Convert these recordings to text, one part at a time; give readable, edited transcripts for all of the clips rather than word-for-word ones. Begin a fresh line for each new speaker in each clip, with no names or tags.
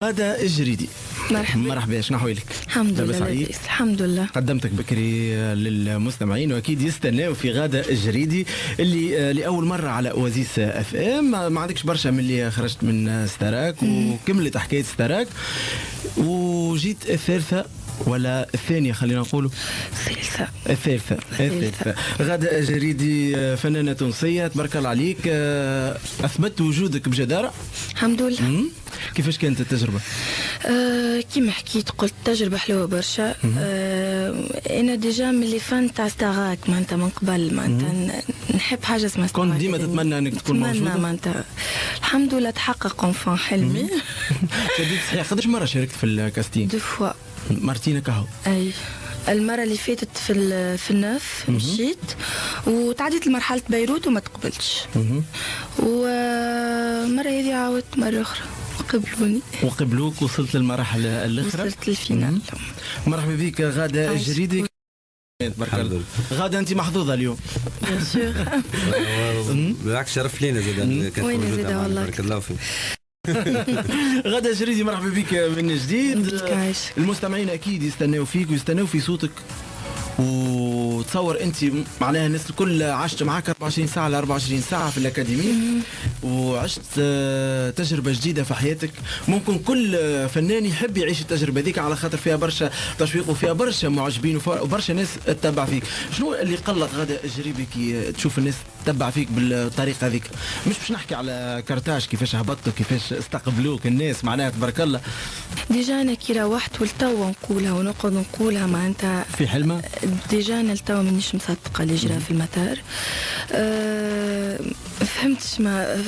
غادة الجريدي.
مرحبا.
شنو احوالك؟
الحمد لله لاباس الحمد لله.
قدمتك بكري للمستمعين واكيد يستناو في غادة الجريدي اللي لاول مره على اوازيس اف ام. ما عندكش برشا من اللي خرجت من ستاراك وكملت حكايه ستاراك وجيت الثالثه ولا الثانية خلينا نقولوا الثالثة. غادة جريدي فنانة تونسية تبارك الله عليك، أثبت وجودك بجدارة
الحمد لله.
كيفاش كانت التجربة؟
كيما حكيت قلت تجربة حلوة برشا. أنا ديجا من اللي فان تاع ستاراك معناتها من قبل معناتها نحب حاجة اسمها ستاراك.
كنت ديما تتمنى أنك تكون موجودة؟
معناتها الحمد لله تحقق أونفان حلمي.
شديد صحيح. قداش مرة شاركت في الكاستينج؟
2 فوا.
مرتين كهو.
أي المرة اللي فاتت في النوف مشيت وتعديت لمرحلة بيروت وما تقبلتش. ومرة هذه عاودت مرة أخرى قبلوني.
وقبلوك وصلت للمراحل الأخرى؟
وصلت للفينال.
مرحبا بك غادة الجريدي. تبارك الله. غادة أنت محظوظة اليوم.
بالعكس شرف لينا زاد.
وين زاد والله.
بارك الله فيك.
غادة جريدي مرحبا بك من جديد. المستمعين اكيد يستناو فيك ويستناو في صوتك، وتصور انت معناها الناس الكل عشت معاك 24 ساعه ل 24 ساعه في الاكاديميه وعشت تجربه جديده في حياتك. ممكن كل فنان يحب يعيش التجربه ذيك على خاطر فيها برشا تشويق وفيها برشا معجبين وبرشا ناس تتبع فيك. شنو اللي قلق غادة الجريبي كي تشوف الناس تتبع فيك بالطريقه هذيك؟ مش باش نحكي على كارتاج كيفاش هبطوا كيفاش استقبلوك الناس معناها تبارك الله.
ديجا انا كي روحت ولتوا نقولها ونقعد نقولها معناتها
في حلمه.
ديجا انا لتوا مانيش مصدقه اللي جرى في المطار. فهمتش ما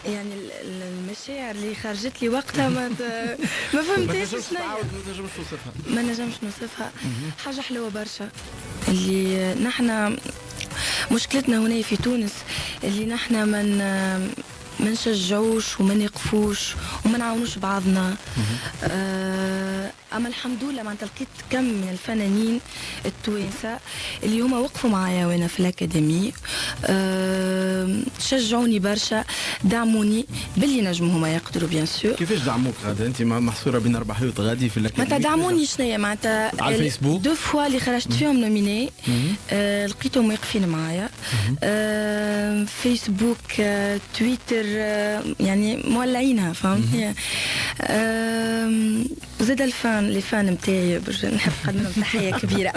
يعني المشاعر اللي خرجت لي وقتها ما فهمتش شنو ما نجمش نوصفها. حاجه حلوه برشا اللي نحنا مشكلتنا هنا في تونس اللي نحنا ما نشجعوش وما نقفوش وما نعاونوش بعضنا. اما الحمد لله معناتها لقيت كم من الفنانين التوانسه اللي هما وقفوا معايا وانا في الاكاديمي. شجعوني برشا، دعموني باللي نجموا هما يقدروا بيان سور.
كيفاش دعموك غادة؟ انت محصوره بين 4 حيوط غادي في الاكاديمي.
معناتها دعموني شنيا معناتها
على الفيسبوك
2 فوا اللي خرجت فيهم نوميني. لقيتهم واقفين معايا. فيسبوك تويتر يعني مولعينها فهمتني. زاد لي فان نتاعي نحب نقدم لهم تحيه كبيره.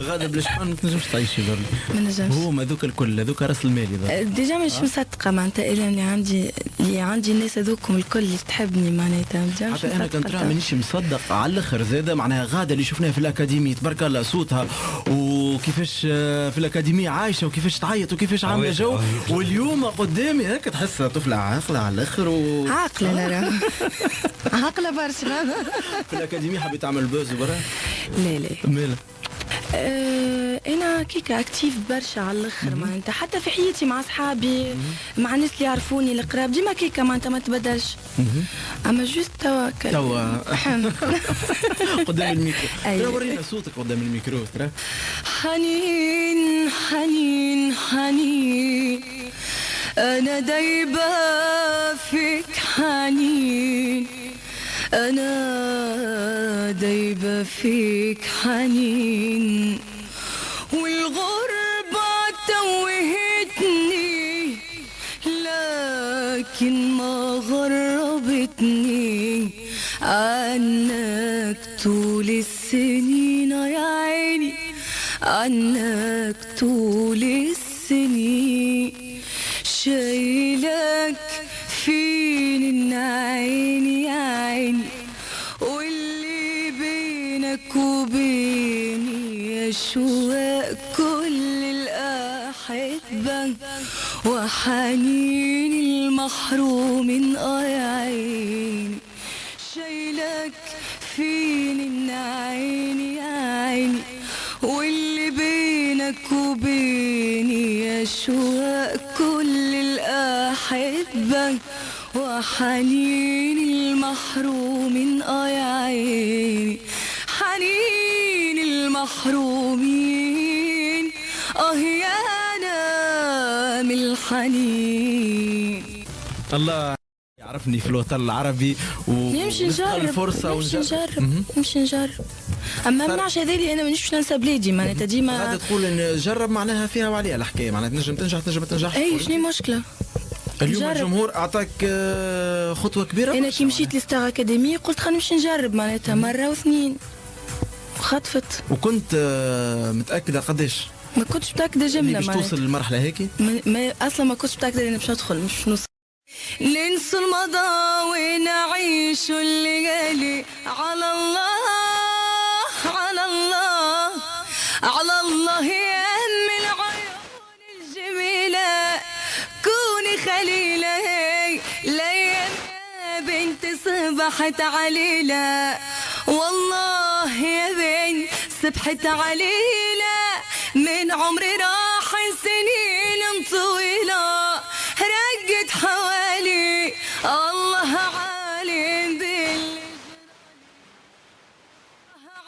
غادة بلاش ما تنجمش تعيشي برا.
ما نجمش.
هو هذوك الكل هذوك راس المال
ديجا مش مصدقه معناتها اللي عندي الناس هذوكم الكل اللي تحبني معناتها.
حتى انا كنت راه مانيش مصدق على الاخر زاده معناها غادة اللي شفناها في الاكاديمي تبارك الله صوتها وكيفاش في الاكاديميه عايشه وكيفاش تعيط وكيفاش عامله جو، واليوم قدامي هيك تحسها طفله عاقله على الاخر
عاقله لا راه عاقله برشا.
في الاكاديميه حبيت تعمل بوز برا؟
لا
مالا؟
انا كيكا اكتيف برشا على الاخر معناتها حتى في حياتي مع اصحابي مع الناس اللي يعرفوني القراب ديما كيكا معناتها ما تبدلش. اما جوست توا
قدام الميكرو. ترى ورينا صوتك قدام الميكرو. ترى
حنين حنين حنين انا دايبه فيك حنين أنا دايبة فيك حنين والغربة توهتني لكن ما غربتني عنك طول السنين يا عيني عنك طول السنين شايلك فين عيني يا عيني واللي بينك وبيني أشواق كل الأحبة وحنين المحرومين يا عيني شايلك فين عيني يا عيني واللي بينك وبيني أشواق كل الأحبة وحنين المحرومين يا عيني حنين المحرومين يا نام الحنين.
الله تعرفني في الوطن العربي
نمشي نجرب
الفرصه
نمشي نجرب اما منعش هذا اللي انا مانيش باش ننسى بلادي معناتها ديما
غادي تقول ان جرب معناها فيها وعليها الحكايه معناتها تنجم تنجح تنجم ما تنجحش.
اي شنو المشكله؟
اليوم الجمهور اعطاك خطوه كبيره.
انا كي مشيت لستار اكاديمي قلت خلينا نمشي نجرب معناتها مره واثنين وخطفت.
وكنت متاكده قداش؟
ما كنتش متاكده جمله
باش توصل للمرحله هيك؟
ما اصلا ما كنتش متاكده اني باش ندخل مش نوصل. ننسى الماضي ونعيش الليالي على الله على الله على الله يا ام العيون الجميله كوني خليله ليالي بنت صبحت عليله والله يا بنت صبحت عليله من عمري راح سنين طويله رقت حوالي الله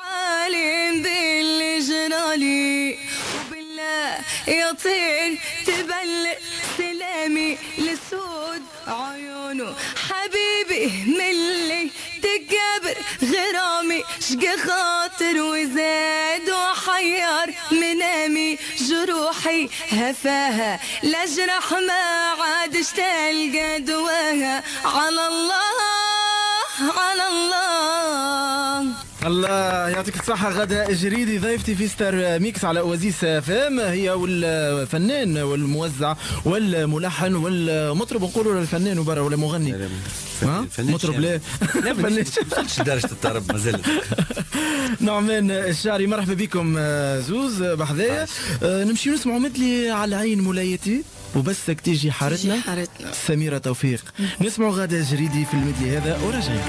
عالم باللي جرالي وبالله يا طير تبلغ سلامي لسود عيونه حبيبي ملي تكبر غرامي شقى خاطر وزاد وحير منامي جروحي هفاها لجرح ما عادش تلقى دواها على الله على الله.
الله يعطيك الصحة. غدا جريدي ضيفتي في ستار ميكس على اوازيس فام، هي والفنان والموزع والملحن والمطرب، نقولوا الفنان وبرا ولا مغني؟ مطرب لا
فنان درجة الطرب مازال.
نعمان الشعري، مرحبا بكم زوز بحذايا. نمشي نسمعوا مثلي على العين مولايتي وبسك تيجي حارتنا سميرة توفيق. نسمعوا غدا جريدي في المثلي هذا وراجعين.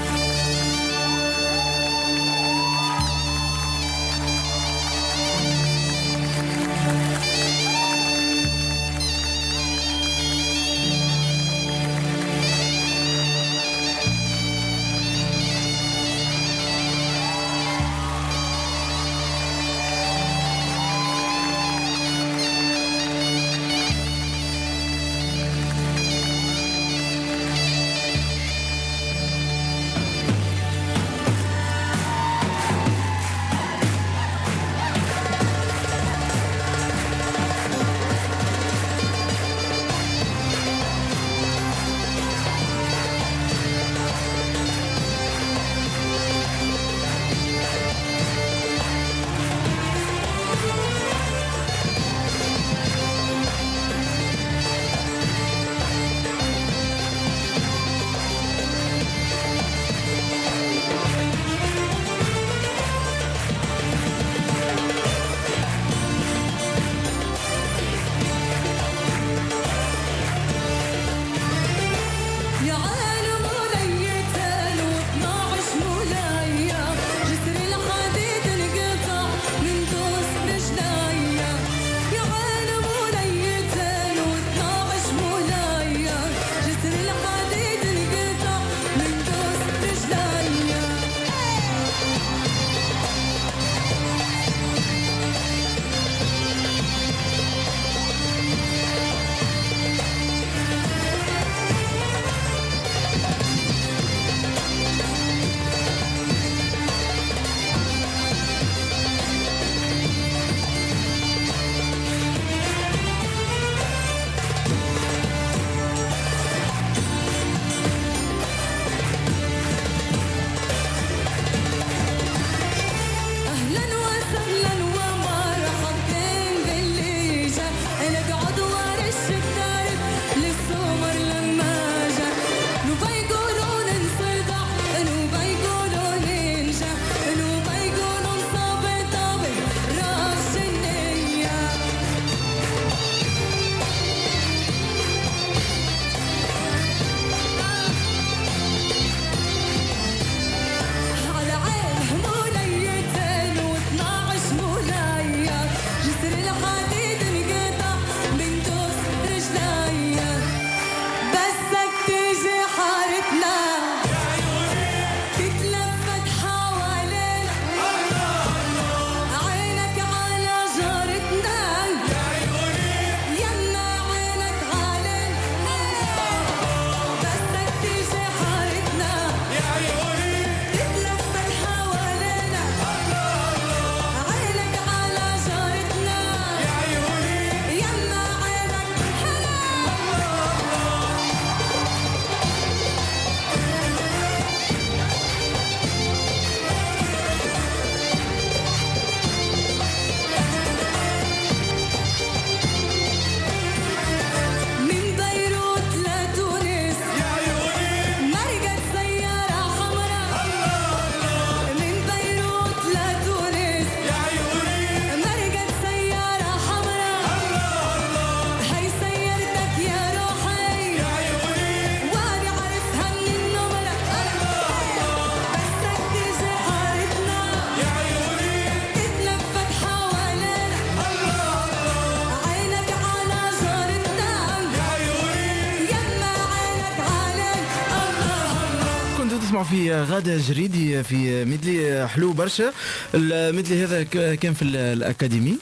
كنتوا تسمعوا في غادة جريدي في ميدلي حلو برشا. الميدلي هذا كان في الأكاديمي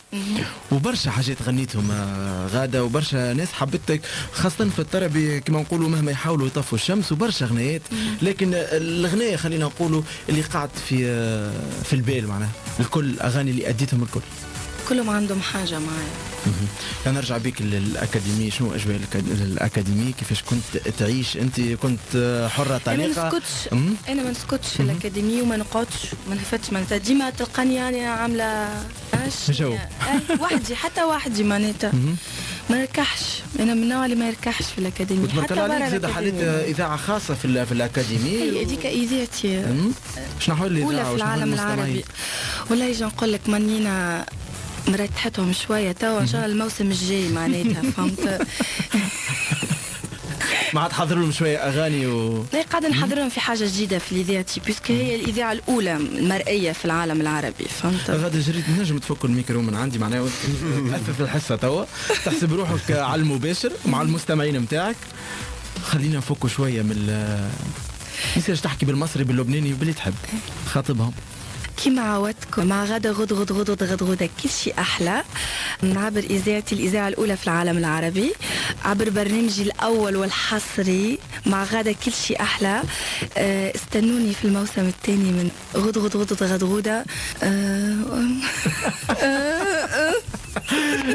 وبرشا حاجات غنيتهم غادة وبرشا ناس حبتك خاصة في الطرب كما نقولوا مهما يحاولوا يطفوا الشمس وبرشا غنايات. لكن الغناية خلينا نقولوا اللي قاعد في البال معناها الكل أغاني اللي أديتهم الكل
كلهم عندهم حاجة معايا.
أنا نرجع بيك للأكاديمي. شنو أجواء الأكاديمي؟ كيفاش كنت تعيش أنت؟ كنت حرة طليقة؟
أنا ما نسكتش في الأكاديمي وما نقعدش ما نهفتش معناتها ديما تلقاني يعني عاملة
جو
وحدي حتى وحدي معناتها ما نركحش. أنا من النوع اللي ما يركحش في الأكاديمي
حتى برا الأكاديمي. زاد حليت إذاعة خاصة في الأكاديمي.
هي هذيك إذاعتي
شنو حول الإذاعة
في العالم العربي. والله يجي نقول لك منينا مرتحتهم شويه توا ان شاء الله الموسم الجاي معناتها فهمت.
ما عاد حضر لهم شويه اغاني
لا قاعده نحضر لهم في حاجه جديده في الاذاعه بيسك هي الاذاعه الاولى المرئيه في العالم العربي فهمت.
غادة جريد نجم تفك الميكرو من عندي معناها تأثر في الحصه توا تحسب روحك على المباشر مع المستمعين نتاعك. خلينا نفكوا شويه من يصيرش تحكي بالمصري باللبناني باللي تحب خاطبهم.
كيما عودتكم مع غدا غدغدة كل شيء أحلى عبر إذاعتي الإذاعة الأولى في العالم العربي عبر برنامجي الأول والحصري مع غدا كل شيء أحلى. استنوني في الموسم الثاني من غدغدة.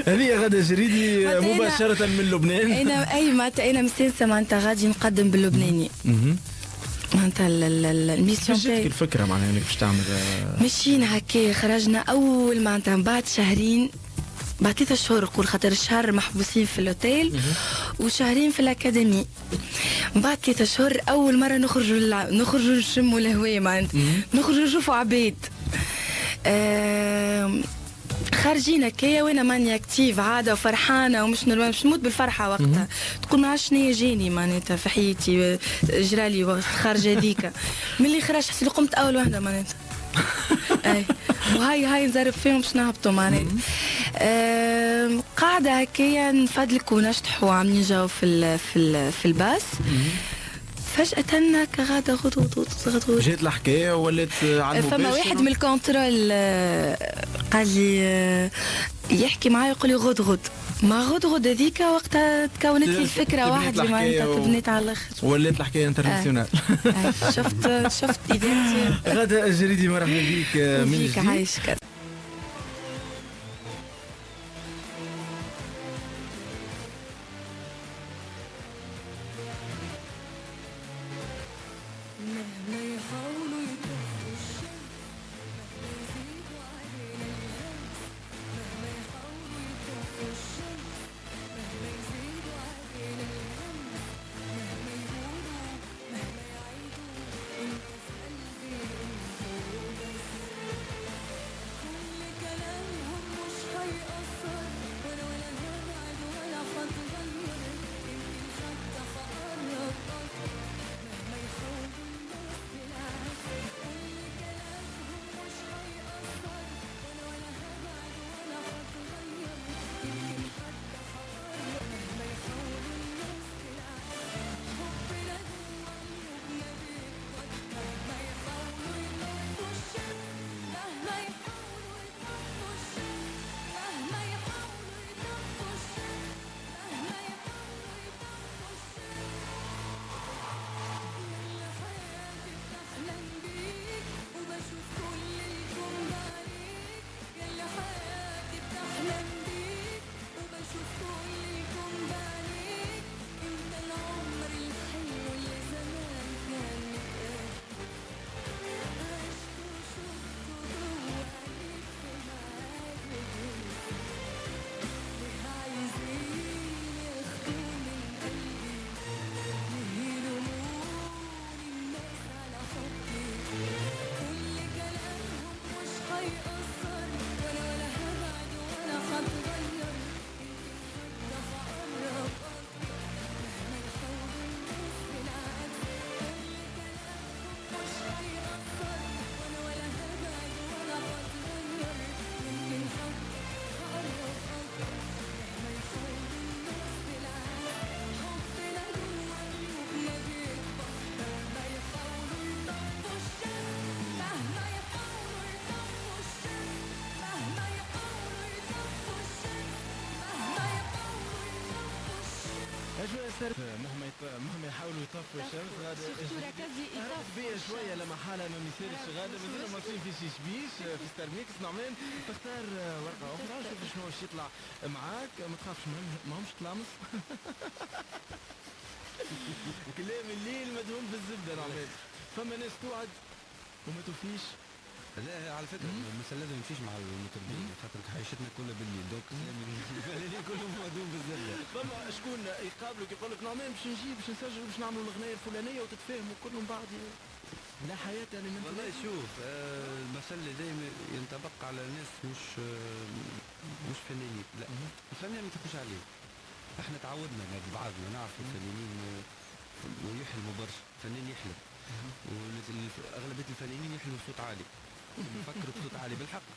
هذه غادة جريدي مباشرة من لبنان.
أنا مستانسة معناتها غادي نقدم باللبناني معناتها الميسيون تاعي.
الفكره معناها انك باش تعمل
مشينا هكا خرجنا اول معناتها بعد شهرين بعد 3 شهور نقول خاطر الشهر محبوسين في الاوتيل وشهرين في الاكاديمي. بعد 3 شهور اول مره نخرجوا نشموا الهواء معناتها نخرجوا نشوفوا عباد. خارجين هكايا وانا ماني اكتيف عاده وفرحانه ومش نورمال مش نموت بالفرحه وقتها تقول ما عرفتش شنو جاني معناتها في حياتي جرالي وقت خارجه هذيك ملي خرجت حسيت قمت اول وحده معناتها. اي وهاي نزرب فيهم باش نهبطوا معناتها. قاعده هكايا نفدلكوا ونشطحوا عاملين جو في الباص فجأة كغادة غدود
جات الحكاية ولات على المباشر.
فما واحد من الكونترول قال لي يحكي معايا يقول لي غد ما غد هذيك وقتها تكونت لي الفكرة واحد اللي معناتها تبنيت على الآخر
ولات الحكاية انترناسيونال.
شفت إذاعتي.
غادة الجريدي مرحبا بك من جديد.
عايشك.
السر مهما يحاولوا يطفوا الشمس غادا هربت بيا شويه لما حالة ما يصيرش غادا مازلنا ماشيين في شيشبيش في ستارميكس نعمان تختار ورقه اخرى شوف شنو باش يطلع معاك ما تخافش ماهمش تلامس كلام الليل مدهون بالزبده نعمان فما ناس توعد وما توفيش.
لا على فكره المثل لازم يمشيش مع المطربين خاطر عيشتنا كلها بالليل دونك الفنانين كلهم مهدوم بالزبده.
فما شكون يقابلك يقول لك نعمان باش نجيب باش نسجل باش نعملوا الاغنيه الفلانيه وتتفاهموا كلهم بعض لا حياه يعني من
والله شوف المثل اللي دائما ينطبق على ناس مش فنانين لا الفنان ما تخش عليه. احنا تعودنا بعضنا نعرف الفنانين ويحلموا برشا فنان يحلم واغلبيه الفنانين يحلموا بصوت عالي يفكروا بصوت عالي بالحق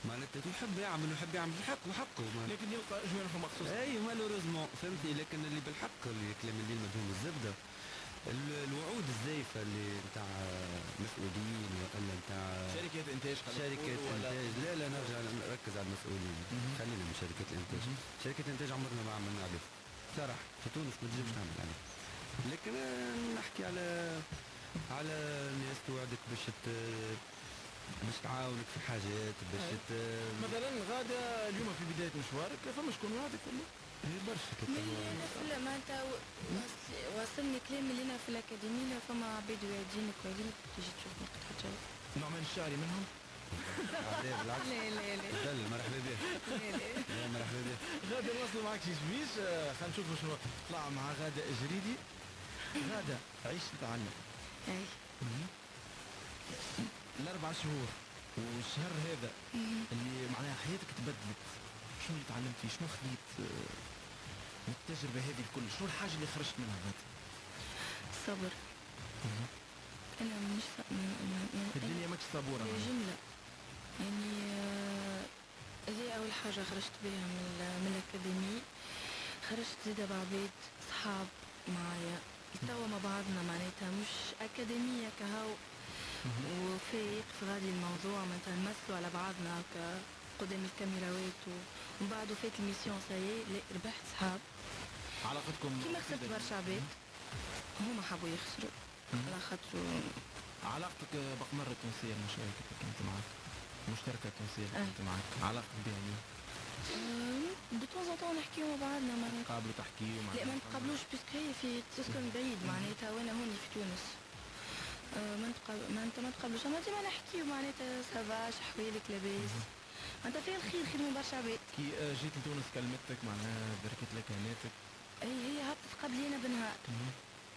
معناتها يحب يعمل بالحق وحقه
لكن يلقى جوانب مخصوص
اي مالوريزمون فهمتني. لكن اللي بالحق اللي كلام الليل مدهون الزبده الوعود الزايفه اللي نتاع مسؤولين ولا نتاع
شركات انتاج
لا نرجع نركز على المسؤولين خلينا من شركات الانتاج. شركات الانتاج عمرنا ما عملنا عليه صراحه في تونس ما تجيبش تعمل عليه. لكن نحكي على ناس توعدك باش تعاونك في حاجات باش
مثلا غاده اليوم في بدايه مشوارك فما شكون وعدك ولا؟
برشا
لا معناتها وصلني كلام اللي انا في الاكاديميه فما عباد واعدينك تجي تشوف نقطة حاجه.
نعمان الشعري منهم؟
لا
مرحبا بك. لا مرحبا بك.
غاده نوصلوا معك شيشبيش خلينا نشوفوا شنو طلع مع غاده جريدي. غاده عيش تتعلم.
اي
الاربع شهور والشهر هذا اللي معناها حياتك تبدلت شنو اللي تعلمت فيه شنو خذيت من التجربه هذه الكل شنو الحاجه اللي خرجت منها غاده؟
الصبر. انا مش
الدنيا ماكش صبوره
في جمله يعني هذه اول حاجه خرجت بها من الاكاديمي. خرجت زيدا بعباد صحاب معايا توا مع بعضنا معناتها مش اكاديميه كهو وفايق في غادي الموضوع معناتها نمثلوا على بعضنا هكا قدام الكاميراوات ومن بعد فات الميسيون سايي لا ربحت صحاب.
علاقتكم
كيما خسرت برشا عباد هما حبوا يخسروا على خاطر
علاقتك بقمر التونسيه المشاركه كنت معك مشتركه تونسيه كنت معك علاقتك بها اليوم؟
دو طون زون طون نحكيو مع بعضنا معناتها
تقابلوا تحكيوا
لا ما نتقابلوش بيسك هي في تسكن بعيد معناتها وانا هوني في تونس. ما نتقابلوش اما ديما نحكيو معناتها سافا شحوالك لاباس معناتها فيها الخير خير من برشا عباد.
كي جيت لتونس كلمتك معناها دركت لك هناتك؟
اي هي هبطت قبلي انا بنهار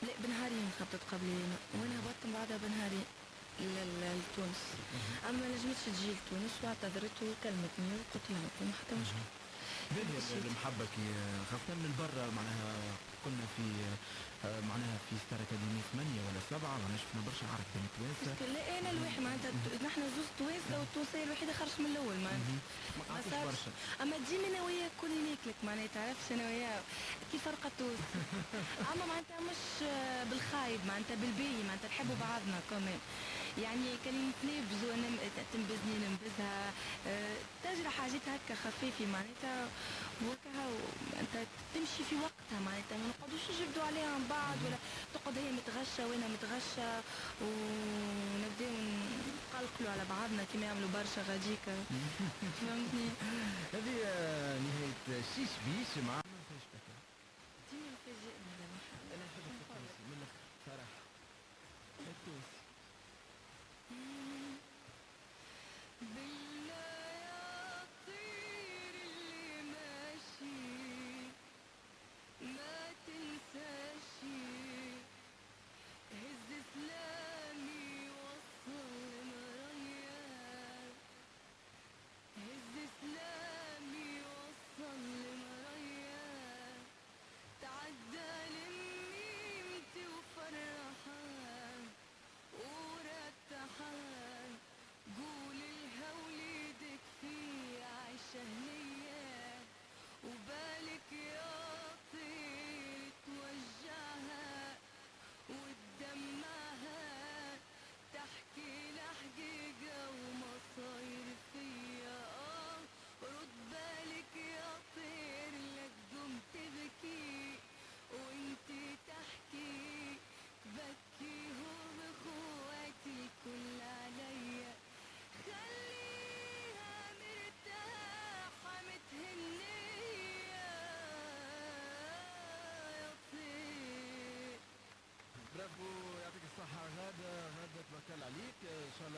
لا بنهارين هبطت قبلي انا وانا هبطت من بعدها بنهارين لتونس. اما ما نجمتش تجي لتونس واعتذرت وكلمتني وقلت لها ما حتى مشكل.
باهي المحبه كي خاصه من برا معناها كنا في معناها في ستار اكاديمي 8 ولا 7 معناها شفنا برشا عرق بين توانسه.
لا انا الواحد معناتها نحن زوز توانسه والتونسيه الوحيده خرجت من الاول معناتها
ما قعدتش برشا.
اما ديما انا وياك كل ناكلك معناتها تعرفش انا وياه كيف فرقه تونس. اما معناتها مش بالخايب معناتها بالباهي معناتها نحبوا بعضنا كمان يعني كان نتنابزوا وانا تنبزني ننبزها تجرى حاجات هكا خفيفه معناتها وكها انت تمشي في وقتها معناتها ما نقعدوش نجبدوا عليها عن بعض ولا تقعد هي متغشة وانا متغشة ونبداو نقلقلوا على بعضنا كما يعملوا برشا غاديكا. فهمتني؟
هذه نهاية شيش بيش مع من فاجئك؟
ديما فاجئني
انا نحب التونسي من الاخر صراحة التونسي.
ما تنساشي هز سلامي وصل لمريان هز سلامي وصل لمريان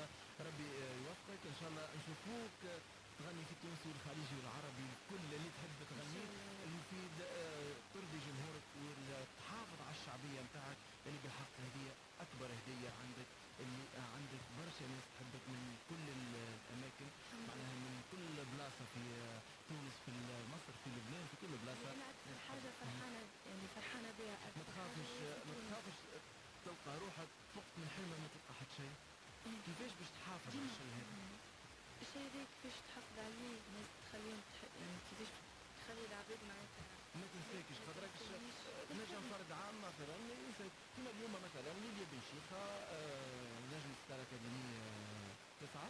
الله ربي يوفقك، ان شاء الله نشوفوك تغني في التونسي والخليجي والعربي كل اللي تحب تغنيه، المفيد ترضي جمهورك وتحافظ على الشعبيه نتاعك اللي بالحق هذه اكبر هديه عندك، اللي عندك برشا ناس تحبك من كل الاماكن، معناها من كل بلاصه في تونس، في مصر، في لبنان، في كل بلاصه.
انا اكثر حاجه فرحانه يعني فرحانه بها
ما تخافش تلقى روحك فقت من حلمك ما تلقى حد شيء. كيفاش باش تحافظ على الشيء هذا؟
الشيء هذا كيفاش تحافظ عليه؟ الناس تخليهم يعني كيفاش تخلي العباد معناتها
ما تنساكش خاطرك نجم فرد عام مثلا كما اليوم مثلا ليليا بن شيخه نجم ستار اكاديميه 9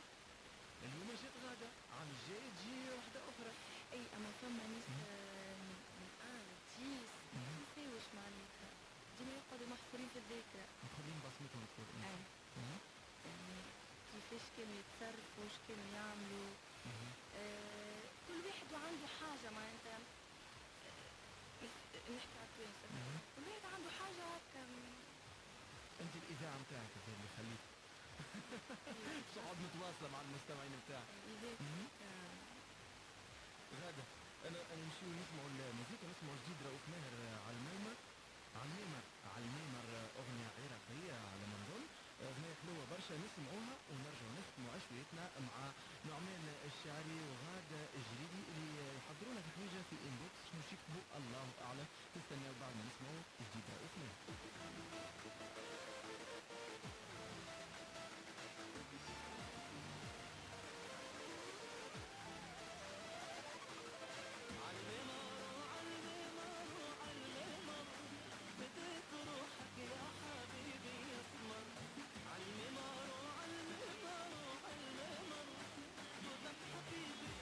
اليوم جات غاده، عام الجاي تجي واحده اخرى.
اي اما فما ناس من جيس ما تنساوش معناتها ديما يقعدوا محفورين في الذاكره،
مخلين بصمتهم تكون.
يعني كيفاش كانوا يتصرفوا، واش كانوا يعملوا. كل واحد عنده حاجه معناتها، نحكي على التوانسه، كل واحد عنده حاجه هكا.
انت الاذاعه نتاعك اللي خليك تقعد متواصله مع المستمعين نتاعك. غاده انا نمشيو نسمعوا الموسيقى، نسمعوا جديد رؤوف ماهر على الميمر، على الميمر اغنيه عراقيه على ما نظن، اغنيه حلوه برشا نسمعوها ونرجعوا نختموا عشوائيتنا مع نعمان الشاعري وغاده الجريدي اللي يحضرونا في حويجه في انبوكس شنو يكتبوا الله اعلم. تستناو بعد ما نسمعوا جديد رؤوف ماهر.
يا حبيبي يسمر عالممر وعالممر وعالممر جودك حبيبي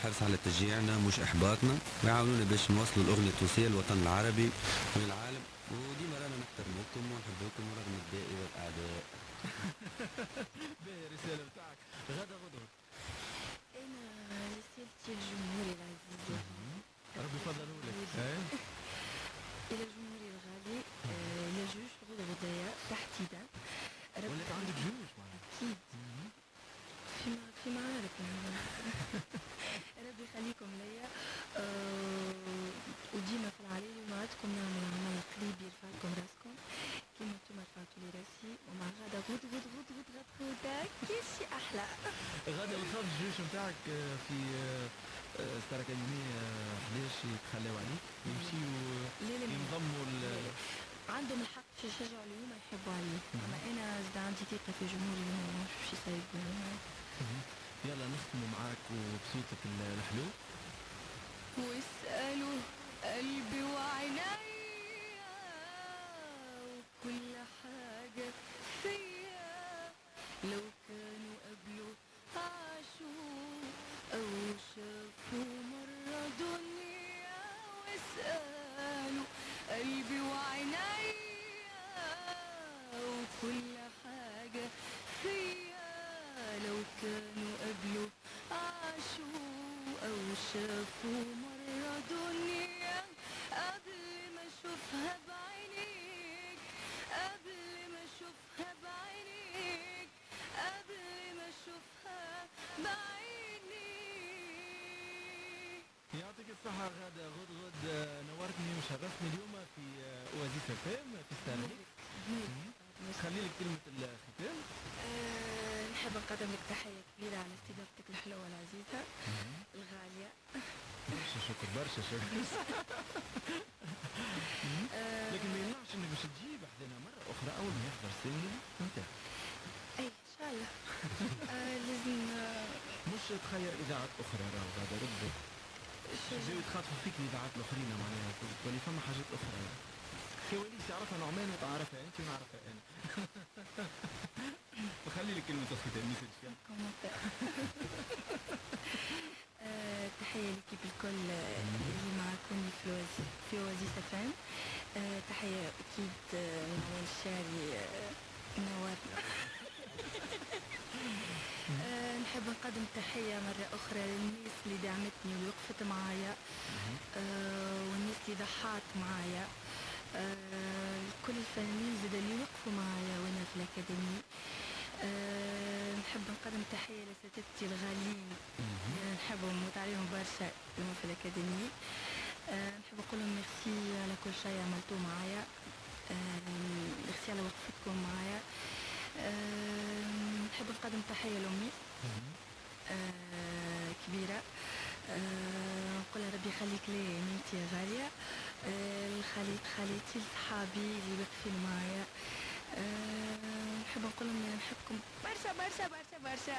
الحرص على تشجيعنا مش إحباطنا، ويعاونونا باش نوصلوا الأغنية التونسية للوطن العربي وللعالم، وديما رانا نحترموكم ونحبوكم رغم الداء والأعداء.
باهي الرسالة بتاعك غدا غدوة.
أنا رسالتي لجمهوري العزيز
ربي يفضلوا لك.
إلى جمهوري الغالي، إلى جوج غدايا تحديدا.
ولات عندك جوج معناها.
أكيد في معارك ربي يخليكم ليا، وديما في العليل ومعدكم نعمل عمل قريب يرفع لكم راسكم كيما انتم رفعتوا لي راسي، ومع غدا غد غد غد غد غد غدا كل شيء أحلى.
غدا ما تخافش الجيوش نتاعك في ستار أكاديمية 11 يتخلاو عليك يمشيو ينضموا
عندهم الحق في يشجعوا اللي هما يحبوا عليه، اما انا زاد عندي ثقه في جمهوري اللي هما مش باش يسيبوني.
يلا نختموا معاك وبصوتك الحلو.
واسألوا قلبي وعينيا وكل حاجة فيا، لو كانوا قبله عاشوا أو شافوا مرة دنيا. واسألوا قلبي وعينيا وكل حاجة فيا، لو كانوا قبله عاشوا أو شافوا مرة دنيا. قبل ما أشوفها بعينيك، قبل ما أشوفها بعينيك، قبل ما أشوفها بعينيك.
يعطيك الصحة غدا غد غد، نورتني وشرفتني اليوم في أوازيس فام في ستار. خلي لك كلمة الختام.
نحب نقدم لك تحية كبيرة على استضافتك الحلوة العزيزة الغالية.
برشا شكر برشا شكر. لكن ما يمنعش انك باش تجيب حدنا مرة أخرى أول ما يحضر السينما نتاعك.
أي إن شاء الله. لازم
مش تخير إذاعات أخرى راهو هذا رد. جاو يتخاطفوا فيك الإذاعات الآخرين معناها تولي فما حاجات أخرى. كواليس يعرفها نعمان وتعرفها أنت ونعرفها أنا. وخلي لك كلمة الختام ميسج فيها.
تحية لكم الكل اللي معكم في وزيس فام. تحية أكيد نعمان الشاعري نورنا. نحب نقدم تحية مرة أخرى للناس اللي دعمتني ووقفت معايا، والناس اللي ضحات معايا، كل الفنانين زاد اللي وقفوا معايا وانا في الأكاديمية. نحب نقدم تحية لساتذتي الغاليين نحبهم نموت عليهم برشا لما في الأكاديمية. نحب نقول لهم ميرسي على كل شيء عملتوه معايا، ميرسي على وقفتكم معايا. نحب نقدم تحية لأمي كبيرة، نقولها ربي يخليك لي انتي يا غالية، خالتي لصحابي اللي واقفين معايا. نحب نقول لهم نحبكم برشا برشا برشا برشا.